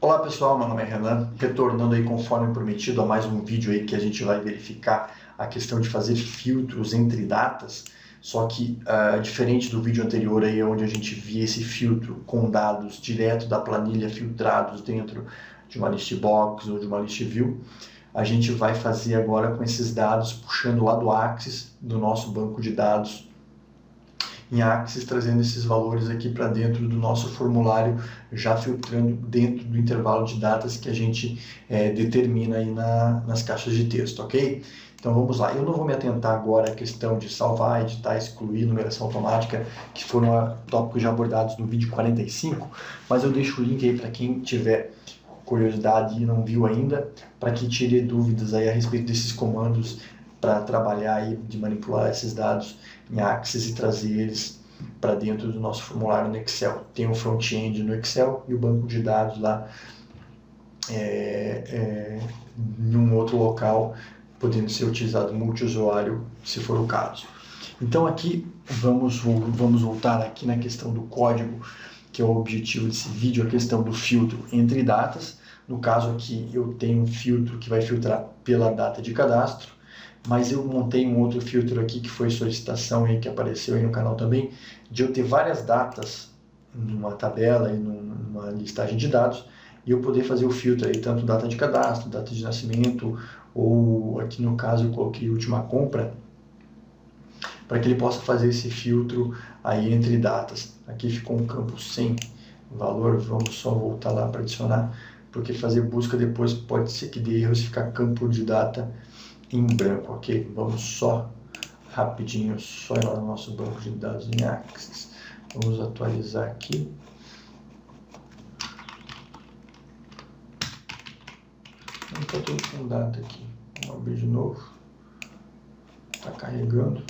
Olá pessoal, meu nome é Renan, retornando aí conforme prometido a mais um vídeo aí que a gente vai verificar a questão de fazer filtros entre datas, só que diferente do vídeo anterior aí onde a gente via esse filtro com dados direto da planilha filtrados dentro de uma list box ou de uma list view, a gente vai fazer agora com esses dados puxando lá do Axis do nosso banco de dados em Axis, trazendo esses valores aqui para dentro do nosso formulário, já filtrando dentro do intervalo de datas que a gente determina aí nas caixas de texto, ok? Então vamos lá, eu não vou me atentar agora à questão de salvar, editar, excluir, numeração automática, que foram tópicos já abordados no vídeo 45, mas eu deixo o link aí para quem tiver curiosidade e não viu ainda, para que tire dúvidas aí a respeito desses comandos para trabalhar aí, de manipular esses dados em Axis e trazer eles para dentro do nosso formulário no Excel. Tem o front-end no Excel e o banco de dados lá em um outro local, podendo ser utilizado multiusuário, se for o caso. Então aqui, vamos voltar aqui na questão do código, que é o objetivo desse vídeo, a questão do filtro entre datas. No caso aqui, eu tenho um filtro que vai filtrar pela data de cadastro, mas eu montei um outro filtro aqui que foi solicitação aí, que apareceu aí no canal também, de eu ter várias datas numa tabela e numa listagem de dados, e eu poder fazer o filtro aí, tanto data de cadastro, data de nascimento, ou aqui no caso eu coloquei última compra, para que ele possa fazer esse filtro aí entre datas. Aqui ficou um campo sem valor, vamos só voltar lá para adicionar, porque fazer busca depois pode ser que dê erro se ficar campo de data em branco, ok? Vamos só rapidinho, só ir lá no nosso banco de dados em Axis. Vamos atualizar aqui. Não está tudo com data aqui. Vamos abrir de novo. Está carregando.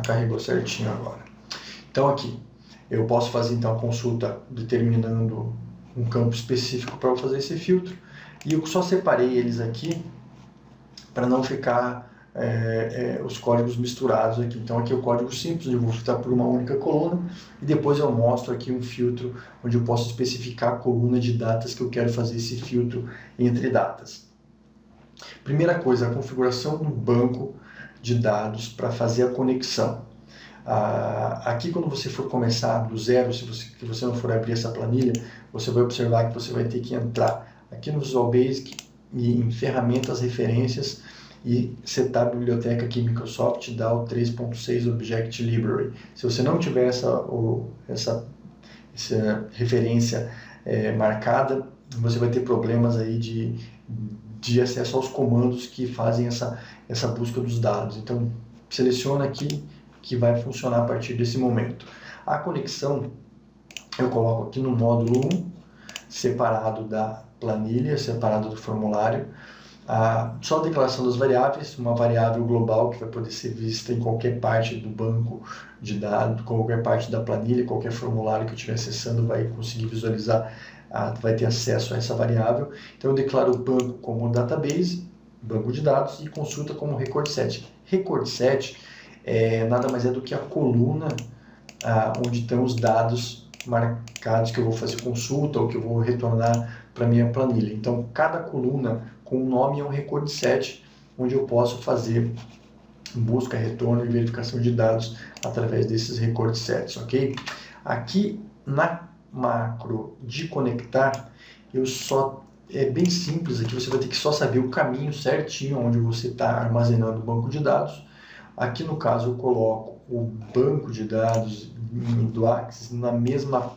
Carregou certinho agora. Então aqui, eu posso fazer então a consulta determinando um campo específico para eu fazer esse filtro. E eu só separei eles aqui para não ficar os códigos misturados aqui. Então aqui é o código simples, eu vou filtrar por uma única coluna e depois eu mostro aqui um filtro onde eu posso especificar a coluna de datas que eu quero fazer esse filtro entre datas. Primeira coisa, a configuração do banco de dados para fazer a conexão. Aqui quando você for começar do zero, se você não for abrir essa planilha, você vai observar que você vai ter que entrar aqui no Visual Basic e em ferramentas, referências e setar a biblioteca que Microsoft dá o 3.6 Object Library. Se você não tiver essa referência marcada, você vai ter problemas aí de acesso aos comandos que fazem essa busca dos dados. Então seleciona aqui que vai funcionar a partir desse momento. A conexão eu coloco aqui no módulo 1, separado da planilha, separado do formulário. Só a declaração das variáveis, uma variável global que vai poder ser vista em qualquer parte do banco de dados, qualquer parte da planilha, qualquer formulário que eu estiver acessando vai conseguir visualizar, vai ter acesso a essa variável. Então eu declaro o banco como database, banco de dados, e consulta como record set. Record set nada mais é do que a coluna onde estão os dados marcados que eu vou fazer consulta ou que eu vou retornar para minha planilha. Então, cada coluna com o nome é um record set, onde eu posso fazer busca, retorno e verificação de dados através desses record sets, ok? Aqui na macro de conectar, é bem simples, aqui você vai ter que só saber o caminho certinho onde você está armazenando o banco de dados. Aqui no caso eu coloco o banco de dados do Axis na mesma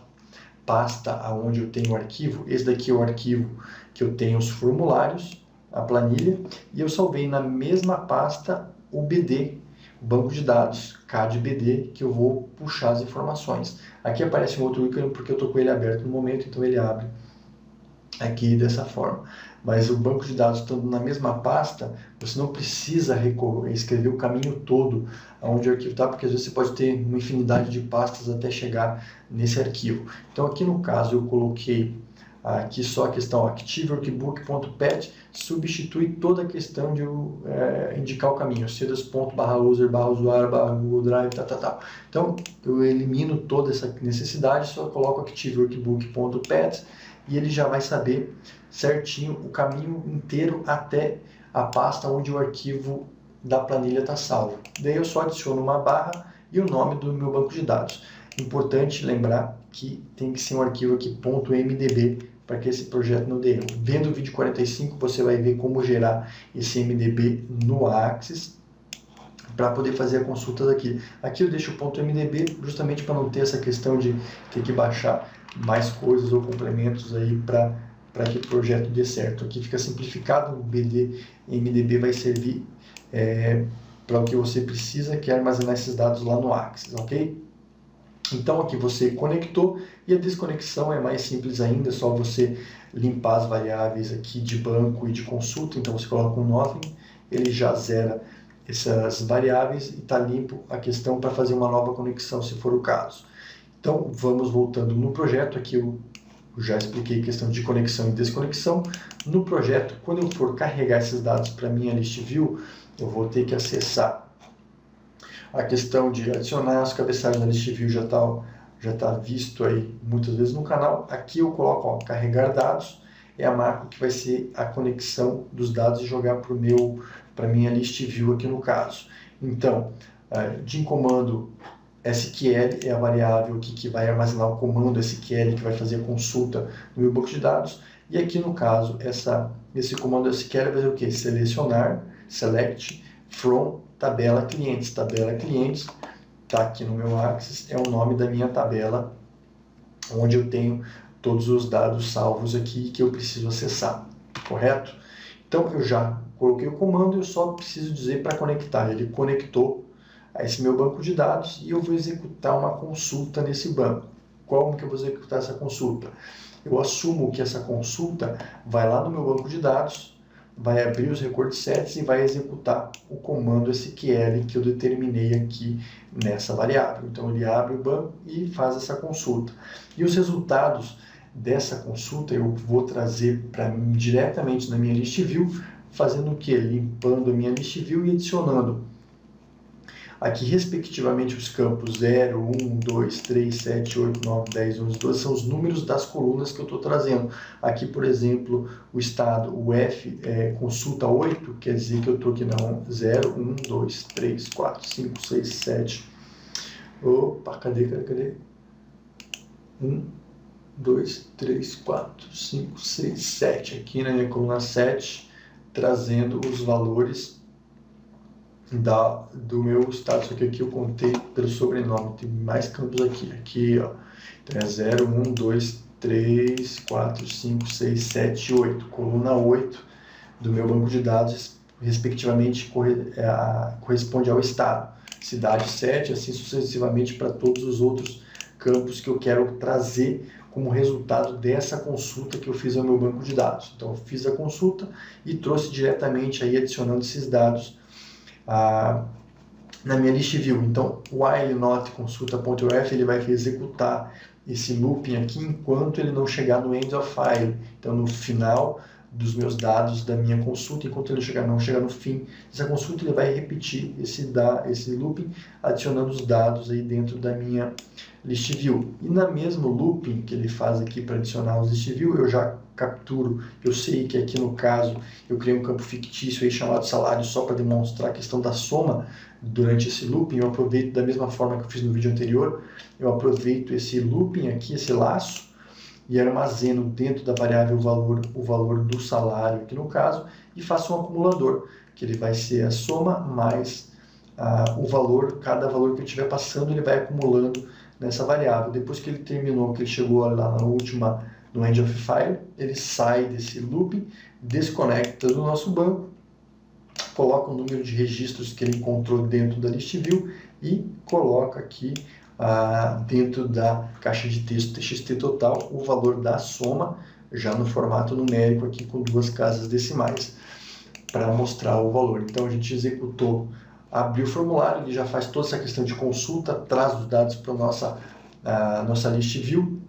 pasta onde eu tenho o arquivo. Esse daqui é o arquivo que eu tenho os formulários, a planilha, e eu salvei na mesma pasta o BD, o banco de dados, CAD-BD, que eu vou puxar as informações. Aqui aparece um outro ícone porque eu estou com ele aberto no momento, então ele abre aqui dessa forma. Mas o banco de dados estando na mesma pasta, você não precisa escrever o caminho todo aonde o arquivo está, porque às vezes você pode ter uma infinidade de pastas até chegar nesse arquivo. Então aqui no caso eu coloquei Aqui só a questão ActiveWorkbook.pet substitui toda a questão de indicar o caminho, cedas./user/usuário/Google Drive, tal. Então, eu elimino toda essa necessidade, só coloco ActiveWorkbook.pet e ele já vai saber certinho o caminho inteiro até a pasta onde o arquivo da planilha está salvo. Daí eu só adiciono uma barra e o nome do meu banco de dados. Importante lembrar que tem que ser um arquivo aqui .mdb para que esse projeto não dê erro. Vendo o vídeo 45, você vai ver como gerar esse MDB no Axis para poder fazer a consulta daqui. Aqui eu deixo o .mdb justamente para não ter essa questão de ter que baixar mais coisas ou complementos aí para que o projeto dê certo. Aqui fica simplificado, o MDB vai servir para o que você precisa, que é armazenar esses dados lá no Axis, ok? Então aqui você conectou e a desconexão é mais simples ainda, é só você limpar as variáveis aqui de banco e de consulta. Então você coloca um nothing, ele já zera essas variáveis e está limpo a questão para fazer uma nova conexão, se for o caso. Então vamos voltando no projeto, aqui eu já expliquei a questão de conexão e desconexão. No projeto, quando eu for carregar esses dados para a minha list view, eu vou ter que acessar a questão de adicionar as cabeçalhos na list view, já tá visto aí muitas vezes no canal. Aqui eu coloco carregar dados, é a marca que vai ser a conexão dos dados e jogar para minha list view aqui no caso. Então, de comando SQL é a variável aqui que vai armazenar o comando SQL que vai fazer a consulta no meu banco de dados. E aqui no caso, esse comando SQL vai fazer o que? Selecionar, select from tabela clientes. Tabela clientes está aqui no meu Axis, é o nome da minha tabela, onde eu tenho todos os dados salvos aqui que eu preciso acessar, correto? Então eu já coloquei o comando, eu só preciso dizer para conectar. Ele conectou a esse meu banco de dados e eu vou executar uma consulta nesse banco. Como que eu vou executar essa consulta? Eu assumo que essa consulta vai lá no meu banco de dados, vai abrir os record sets e vai executar o comando SQL que eu determinei aqui nessa variável. Então ele abre o banco e faz essa consulta. E os resultados dessa consulta eu vou trazer para mim diretamente na minha list view, fazendo o que? Limpando a minha list view e adicionando aqui respectivamente os campos 0, 1, 2, 3, 7, 8, 9, 10, 11, 12, são os números das colunas que eu estou trazendo. Aqui, por exemplo, o estado, o F consulta 8, quer dizer que eu estou aqui na 0, 1, 2, 3, 4, 5, 6, 7. Opa, cadê? 1, 2, 3, 4, 5, 6, 7. Aqui na minha coluna 7, trazendo os valores do meu estado, só que aqui eu contei pelo sobrenome, tem mais campos aqui, ó. Então é 0, 1, 2, 3, 4, 5, 6, 7, 8, coluna 8 do meu banco de dados, respectivamente corresponde ao estado, cidade 7, assim sucessivamente para todos os outros campos que eu quero trazer como resultado dessa consulta que eu fiz ao meu banco de dados. Então eu fiz a consulta e trouxe diretamente aí adicionando esses dados na minha list view. Então, while not consulta.ref, ele vai executar esse looping aqui enquanto ele não chegar no end of file. Então, no final dos meus dados da minha consulta, enquanto ele não chegar no fim dessa consulta, ele vai repetir esse looping, adicionando os dados aí dentro da minha list view. E na mesmo looping que ele faz aqui para adicionar os list view, eu já capturo, eu sei que aqui no caso eu criei um campo fictício aí chamado salário só para demonstrar a questão da soma durante esse looping. Eu aproveito da mesma forma que eu fiz no vídeo anterior, eu aproveito esse looping aqui, esse laço, e armazeno dentro da variável o valor do salário aqui no caso, e faço um acumulador, que ele vai ser a soma mais o valor, cada valor que eu estiver passando ele vai acumulando nessa variável. Depois que ele terminou, que ele chegou lá no end of file, ele sai desse looping, desconecta do nosso banco, coloca o número de registros que ele encontrou dentro da list view e coloca aqui dentro da caixa de texto TXT total o valor da soma, já no formato numérico aqui com 2 casas decimais, para mostrar o valor. Então a gente executou, abriu o formulário, ele já faz toda essa questão de consulta, traz os dados para a nossa list view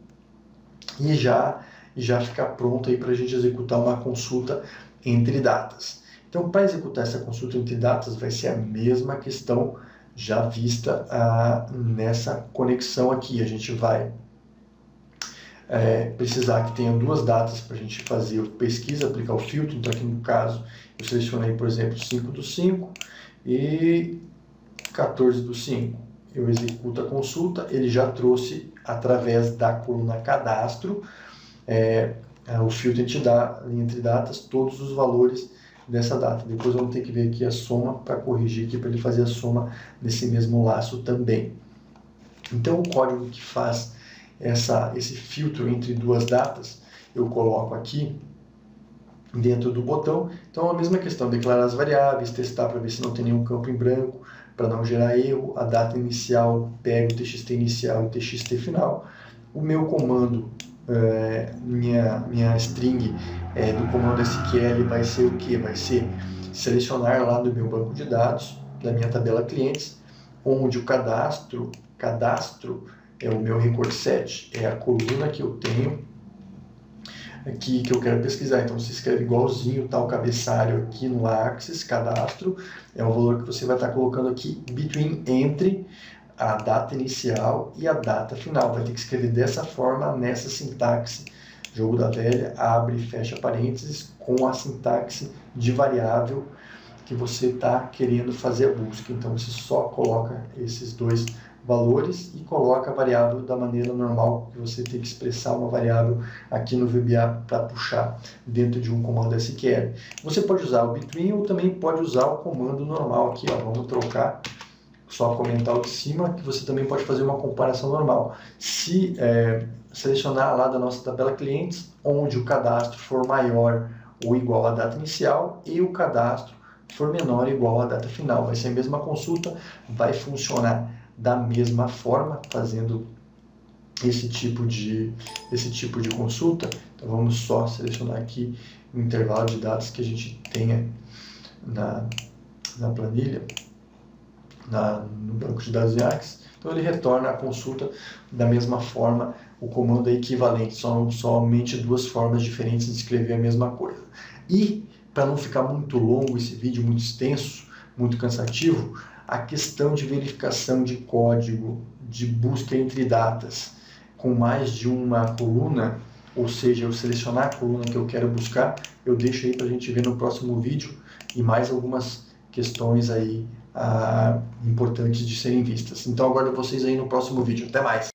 e já e já ficar pronto aí para a gente executar uma consulta entre datas. Então, para executar essa consulta entre datas, vai ser a mesma questão já vista nessa conexão aqui. A gente vai precisar que tenha duas datas para a gente fazer a pesquisa, aplicar o filtro. Então, aqui no caso, eu selecionei, por exemplo, 5/5 e 14/5. Eu executo a consulta, ele já trouxe, através da coluna cadastro, o filtro entre datas, todos os valores dessa data. Depois vamos ter que ver aqui a soma para corrigir aqui, para ele fazer a soma nesse mesmo laço também. Então, o código que faz esse filtro entre duas datas, eu coloco aqui dentro do botão. Então, a mesma questão, declarar as variáveis, testar para ver se não tem nenhum campo em branco, para não gerar erro. A data inicial, pego o txt inicial e txt final. O meu comando, minha string do comando SQL vai ser o que? Vai ser selecionar lá do meu banco de dados, da minha tabela clientes, onde o cadastro é o meu record set, é a coluna que eu tenho aqui que eu quero pesquisar. Então, você escreve igualzinho, tá o cabeçalho aqui no Axis, cadastro, é o valor que você vai estar colocando aqui, between, entre a data inicial e a data final. Vai ter que escrever dessa forma, nessa sintaxe, jogo da velha, abre e fecha parênteses, com a sintaxe de variável que você está querendo fazer a busca. Então, você só coloca esses dois valores e coloca a variável da maneira normal que você tem que expressar uma variável aqui no VBA para puxar dentro de um comando SQL. Você pode usar o between ou também pode usar o comando normal aqui, ó. Vamos trocar, só comentar o de cima, que você também pode fazer uma comparação normal. Se selecionar lá da nossa tabela clientes, onde o cadastro for maior ou igual à data inicial e o cadastro for menor ou igual à data final. Vai ser a mesma consulta, vai funcionar da mesma forma, fazendo esse tipo de consulta. Então, vamos só selecionar aqui o intervalo de dados que a gente tenha na planilha, no banco de dados de Axis. Então, ele retorna a consulta da mesma forma, o comando é equivalente, são somente duas formas diferentes de escrever a mesma coisa. E, para não ficar muito longo esse vídeo, muito extenso, muito cansativo, a questão de verificação de código, de busca entre datas, com mais de uma coluna, ou seja, eu selecionar a coluna que eu quero buscar, eu deixo aí para a gente ver no próximo vídeo, e mais algumas questões aí importantes de serem vistas. Então, aguardo vocês aí no próximo vídeo. Até mais!